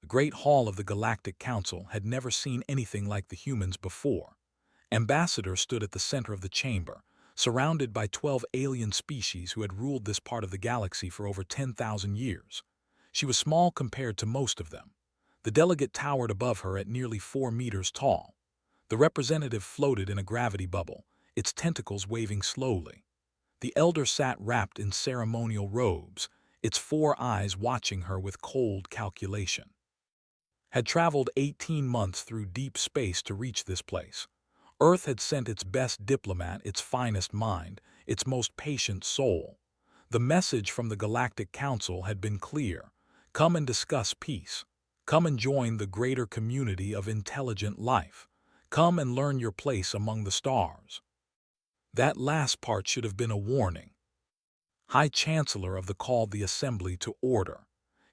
The Great Hall of the Galactic Council had never seen anything like the humans before. Ambassador stood at the center of the chamber, surrounded by 12 alien species who had ruled this part of the galaxy for over 10,000 years. She was small compared to most of them. The delegate towered above her at nearly 4 meters tall. The representative floated in a gravity bubble, its tentacles waving slowly. The elder sat wrapped in ceremonial robes, its 4 eyes watching her with cold calculation. Had traveled 18 months through deep space to reach this place. Earth had sent its best diplomat, its finest mind, its most patient soul. The message from the Galactic Council had been clear. Come and discuss peace. Come and join the greater community of intelligent life. Come and learn your place among the stars. That last part should have been a warning. High Chancellor of the called the assembly to order.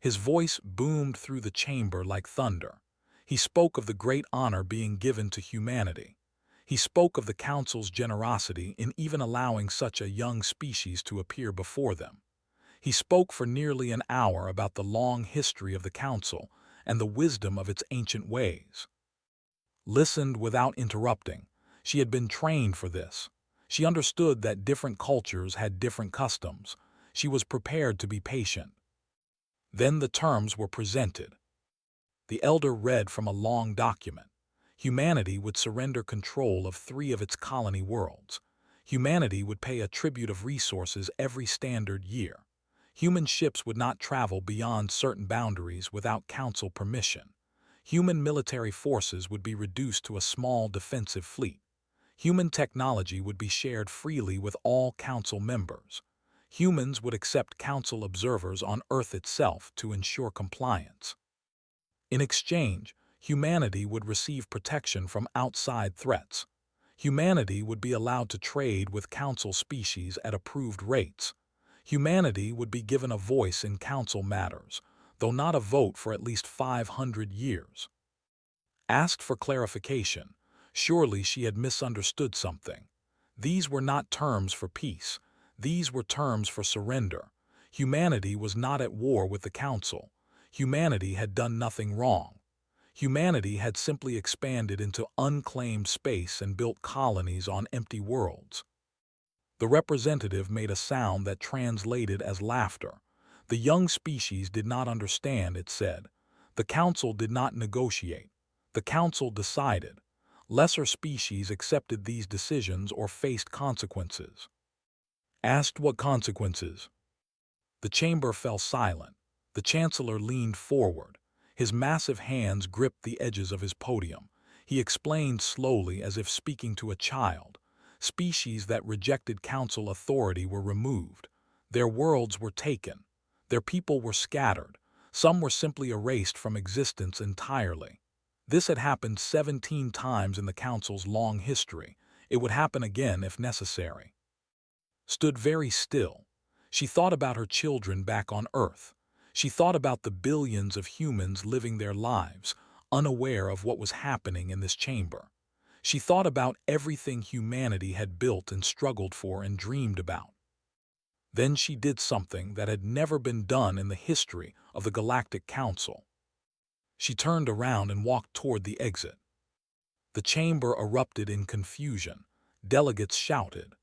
His voice boomed through the chamber like thunder. He spoke of the great honor being given to humanity. He spoke of the Council's generosity in even allowing such a young species to appear before them. He spoke for nearly an hour about the long history of the Council and the wisdom of its ancient ways. Listened without interrupting. She had been trained for this. She understood that different cultures had different customs. She was prepared to be patient. Then the terms were presented. The elder read from a long document. Humanity would surrender control of 3 of its colony worlds. Humanity would pay a tribute of resources every standard year. Human ships would not travel beyond certain boundaries without Council permission. Human military forces would be reduced to a small defensive fleet. Human technology would be shared freely with all Council members. Humans would accept Council observers on Earth itself to ensure compliance. In exchange, humanity would receive protection from outside threats. Humanity would be allowed to trade with Council species at approved rates. Humanity would be given a voice in Council matters, though not a vote for at least 500 years. Asked for clarification, surely she had misunderstood something. These were not terms for peace. These were terms for surrender. Humanity was not at war with the Council. Humanity had done nothing wrong. Humanity had simply expanded into unclaimed space and built colonies on empty worlds. The representative made a sound that translated as laughter. The young species did not understand, it said. The Council did not negotiate. The Council decided. Lesser species accepted these decisions or faced consequences. Asked what consequences? The chamber fell silent. The Chancellor leaned forward. His massive hands gripped the edges of his podium. He explained slowly as if speaking to a child. Species that rejected Council authority were removed. Their worlds were taken. Their people were scattered. Some were simply erased from existence entirely. This had happened 17 times in the Council's long history. It would happen again if necessary. Stood very still. She thought about her children back on Earth. She thought about the billions of humans living their lives, unaware of what was happening in this chamber. She thought about everything humanity had built and struggled for and dreamed about. Then she did something that had never been done in the history of the Galactic Council. She turned around and walked toward the exit. The chamber erupted in confusion. Delegates shouted.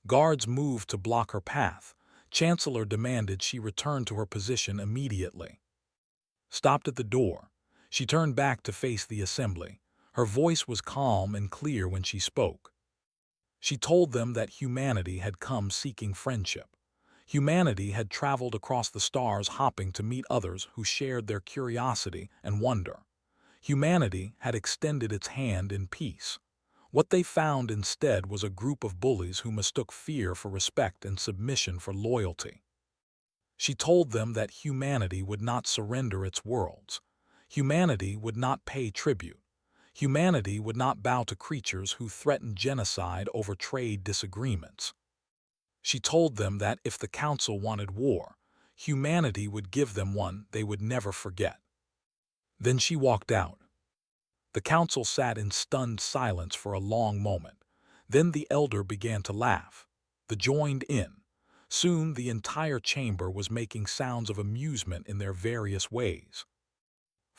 Guards moved to block her path. Chancellor demanded she return to her position immediately. Stopped at the door. She turned back to face the assembly. Her voice was calm and clear when she spoke. She told them that humanity had come seeking friendship. Humanity had traveled across the stars hopping to meet others who shared their curiosity and wonder. Humanity had extended its hand in peace. What they found instead was a group of bullies who mistook fear for respect and submission for loyalty. She told them that humanity would not surrender its worlds. Humanity would not pay tribute. Humanity would not bow to creatures who threatened genocide over trade disagreements. She told them that if the Council wanted war, humanity would give them one they would never forget. Then she walked out. The Council sat in stunned silence for a long moment. Then the elder began to laugh. They joined in. Soon the entire chamber was making sounds of amusement in their various ways.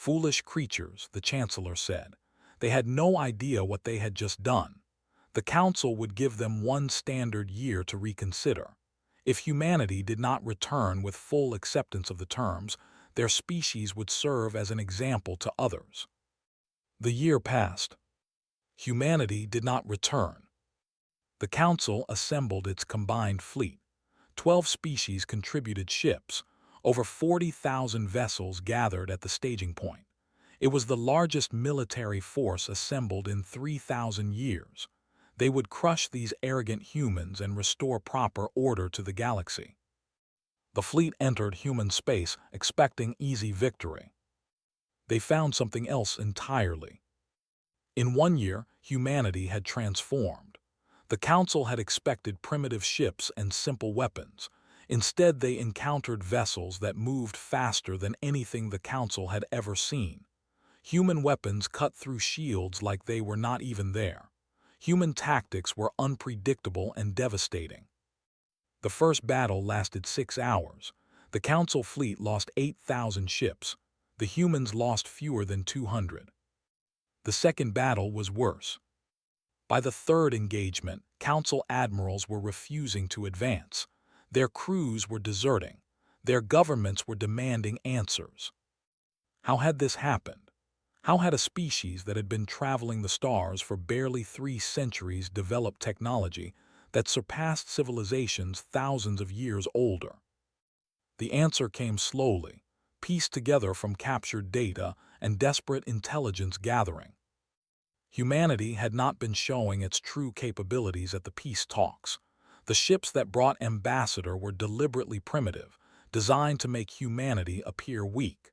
Foolish creatures, the Chancellor said. They had no idea what they had just done. The Council would give them 1 standard year to reconsider. If humanity did not return with full acceptance of the terms, their species would serve as an example to others. The year passed. Humanity did not return. The Council assembled its combined fleet. 12 species contributed ships. Over 40,000 vessels gathered at the staging point. It was the largest military force assembled in 3,000 years. They would crush these arrogant humans and restore proper order to the galaxy. The fleet entered human space, expecting easy victory. They found something else entirely. In 1 year, humanity had transformed. The Council had expected primitive ships and simple weapons. Instead, they encountered vessels that moved faster than anything the Council had ever seen. Human weapons cut through shields like they were not even there. Human tactics were unpredictable and devastating. The first battle lasted 6 hours. The Council fleet lost 8,000 ships. The humans lost fewer than 200. The second battle was worse. By the third engagement, Council admirals were refusing to advance. Their crews were deserting. Their governments were demanding answers. How had this happened? How had a species that had been traveling the stars for barely 3 centuries developed technology that surpassed civilizations thousands of years older? The answer came slowly, pieced together from captured data and desperate intelligence gathering. Humanity had not been showing its true capabilities at the peace talks. The ships that brought Ambassador were deliberately primitive, designed to make humanity appear weak.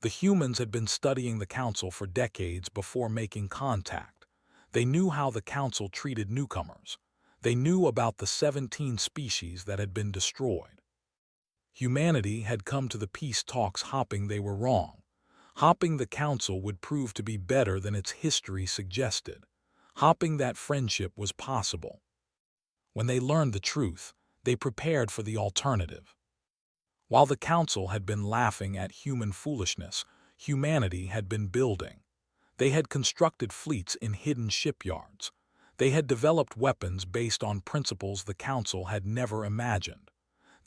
The humans had been studying the Council for decades before making contact. They knew how the Council treated newcomers. They knew about the 17 species that had been destroyed. Humanity had come to the peace talks hoping they were wrong. Hoping the Council would prove to be better than its history suggested. Hoping that friendship was possible. When they learned the truth, they prepared for the alternative. While the Council had been laughing at human foolishness, humanity had been building. They had constructed fleets in hidden shipyards. They had developed weapons based on principles the Council had never imagined.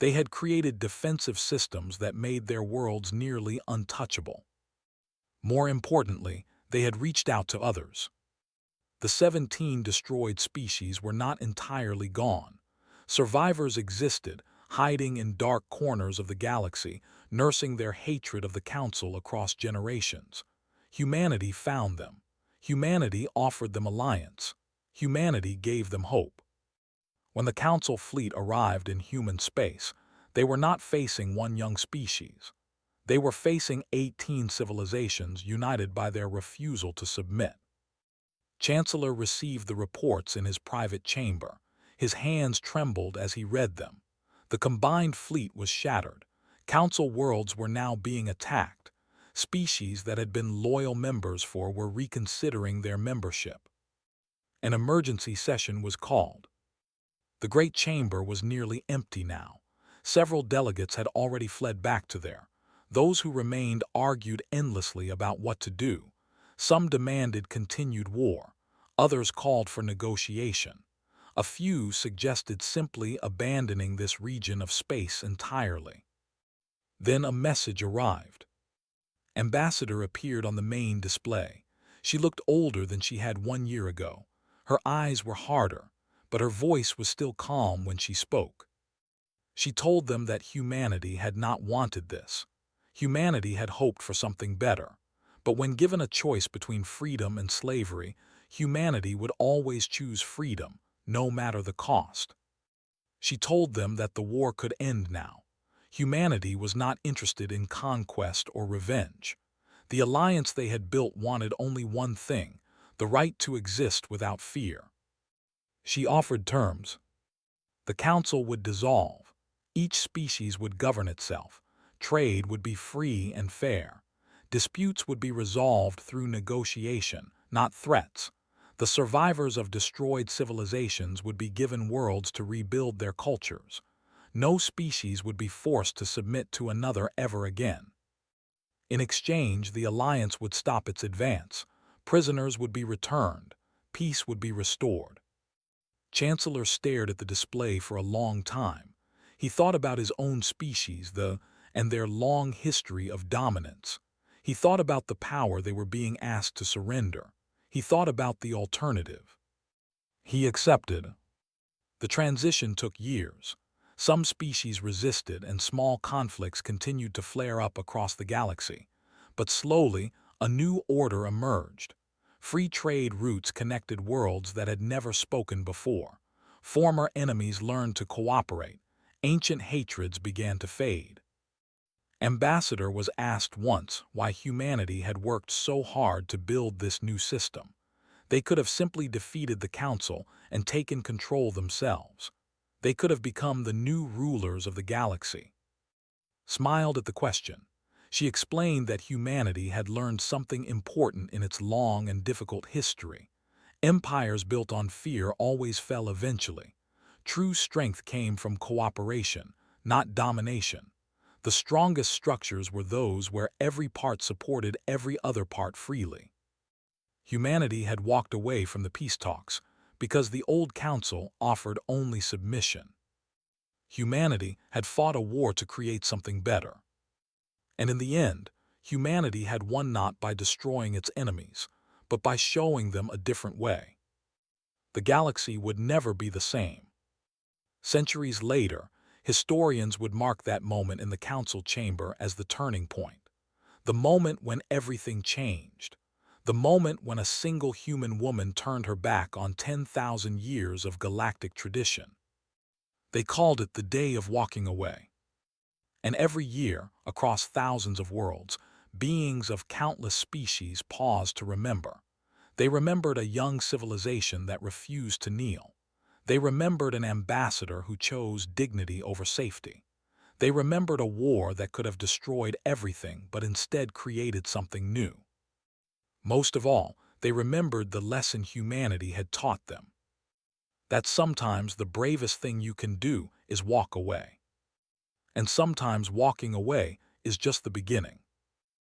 They had created defensive systems that made their worlds nearly untouchable. More importantly, they had reached out to others. The 17 destroyed species were not entirely gone. Survivors existed, hiding in dark corners of the galaxy, nursing their hatred of the Council across generations. Humanity found them. Humanity offered them alliance. Humanity gave them hope. When the Council fleet arrived in human space, they were not facing one young species. They were facing 18 civilizations united by their refusal to submit. Chancellor received the reports in his private chamber. His hands trembled as he read them. The combined fleet was shattered. Council worlds were now being attacked. Species that had been loyal members were reconsidering their membership. An emergency session was called. The great chamber was nearly empty now. Several delegates had already fled back to there. Those who remained argued endlessly about what to do. Some demanded continued war. Others called for negotiation. A few suggested simply abandoning this region of space entirely. Then a message arrived. Ambassador appeared on the main display. She looked older than she had 1 year ago. Her eyes were harder, but her voice was still calm when she spoke. She told them that humanity had not wanted this. Humanity had hoped for something better. But when given a choice between freedom and slavery, humanity would always choose freedom, no matter the cost. She told them that the war could end now. Humanity was not interested in conquest or revenge. The alliance they had built wanted only one thing, the right to exist without fear. She offered terms. The Council would dissolve. Each species would govern itself. Trade would be free and fair. Disputes would be resolved through negotiation, not threats. The survivors of destroyed civilizations would be given worlds to rebuild their cultures. No species would be forced to submit to another ever again. In exchange, the Alliance would stop its advance, prisoners would be returned, peace would be restored. Chancellor stared at the display for a long time. He thought about his own species, and their long history of dominance. He thought about the power they were being asked to surrender. He thought about the alternative. He accepted. The transition took years. Some species resisted and small conflicts continued to flare up across the galaxy. But slowly, a new order emerged. Free trade routes connected worlds that had never spoken before. Former enemies learned to cooperate. Ancient hatreds began to fade. Ambassador was asked once why humanity had worked so hard to build this new system. They could have simply defeated the Council and taken control themselves. They could have become the new rulers of the galaxy. Smiled at the question. She explained that humanity had learned something important in its long and difficult history. Empires built on fear always fell eventually. True strength came from cooperation, not domination. The strongest structures were those where every part supported every other part freely. Humanity had walked away from the peace talks because the old council offered only submission. Humanity had fought a war to create something better. And in the end, humanity had won not by destroying its enemies, but by showing them a different way. The galaxy would never be the same. Centuries later, historians would mark that moment in the council chamber as the turning point. The moment when everything changed. The moment when a single human woman turned her back on 10,000 years of galactic tradition. They called it the Day of Walking Away. And every year, across thousands of worlds, beings of countless species paused to remember. They remembered a young civilization that refused to kneel. They remembered an ambassador who chose dignity over safety. They remembered a war that could have destroyed everything but instead created something new. Most of all, they remembered the lesson humanity had taught them. That sometimes the bravest thing you can do is walk away. And sometimes walking away is just the beginning.